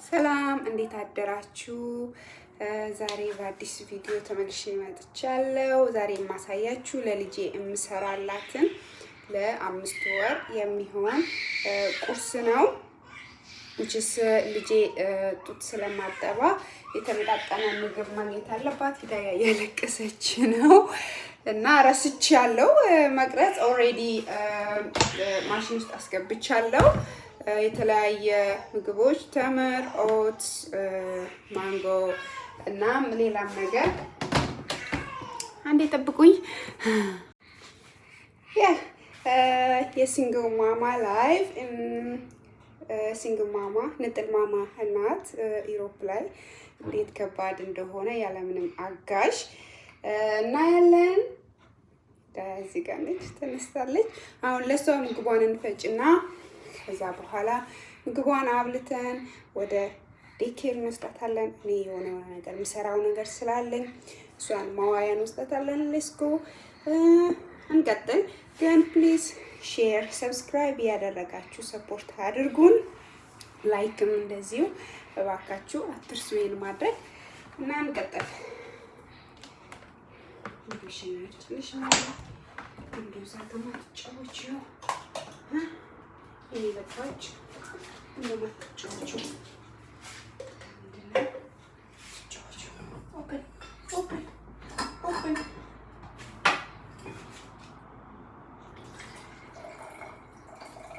ሰላም እንዴት አደራችሁ? ዛሬ በአዲስ ቪዲዮ ተመልሼ መጥቻለሁ። ዛሬ የማሳያችሁ ለልጄ የምሰራላትን ለ5 ወር የሚሆን ቁርስ ነው። እንቺስ ልጄ ጡት ስለማጠባ የተመጣጠነ ምግብ ማግኘት አለባት። ሂዳ ያለቀሰች ነው እና ረስቻለሁ መቅረጽ። ኦልሬዲ ማሽን ውስጥ አስገብቻለሁ። የተለያየ ምግቦች ተምር፣ ኦትስ፣ ማንጎ እና ሌላም ነገር አንዴ ጠብቁኝ። የሲንግል ማማ ላይፍ ሲንግል ማማ ንጥል ማማ እናት ኢሮፕ ላይ እንዴት ከባድ እንደሆነ ያለምንም አጋዥ እናያለን። እዚህ ጋር ነች ተነስታለች። አሁን ለሷ ምግቧን እንፈጭና ከዛ በኋላ ምግቧን አብልተን ወደ ዴኬር እንወስዳታለን። እኔ የሆነ ነገር የምሰራው ነገር ስላለኝ እሷን ማዋያ እንወስዳታለን። ሌትስ ጎ እንቀጥል። ግን ፕሊዝ ሼር፣ ሰብስክራይብ ያደረጋችሁ ሰፖርት አድርጉን። ላይክም እንደዚሁ እባካችሁ አትርሱ ይሄን ማድረግ እና እንቀጥል።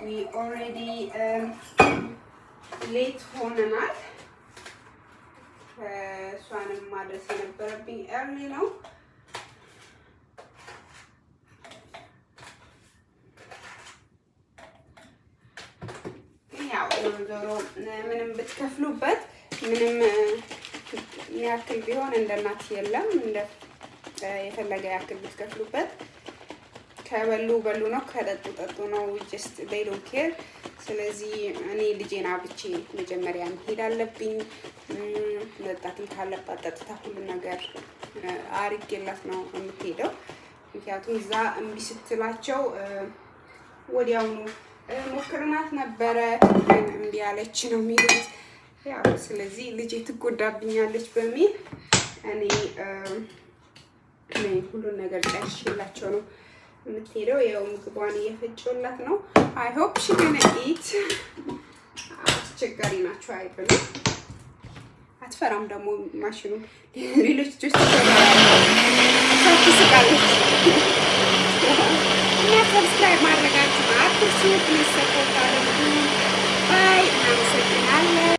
We already late ሆነናል። እሷንም ማድረስ የነበረብኝ early ነው። ዞሮ ምንም ብትከፍሉበት ምንም ያክል ቢሆን እንደ እናት የለም። እንደ የፈለገ ያክል ብትከፍሉበት ከበሉ በሉ ነው፣ ከጠጡ ጠጡ ነው። ጀስት they don't care። ስለዚህ እኔ ልጄን አብቼ መጀመሪያ መሄድ አለብኝ። መጠጣትም ካለባት ጠጥታ ሁሉ ነገር አርጌላት ነው የምትሄደው። ምክንያቱም እዛ እምቢ ስትላቸው ወዲያውኑ ሞክርናት ነበረ ግን እምቢ ያለች ነው የሚሉት። ያው ስለዚህ ልጄ ትጎዳብኛለች በሚል እኔ ሁሉን ነገር ጨርሼላቸው ነው የምትሄደው። ያው ምግቧን እየፈጨሁላት ነው። አይ ሆፕ ሺ ገና ኢት። አስቸጋሪ ናቸው አይበሉም። አትፈራም ደግሞ ማሽኑ። ሌሎች ልጆች ትስቃለች። እና ሰብስክራይብ ማድረጋችሁ አትርሱ። ፕሊዝ ሰፖርት አድርጉ። ባይ። እናመሰግናለን።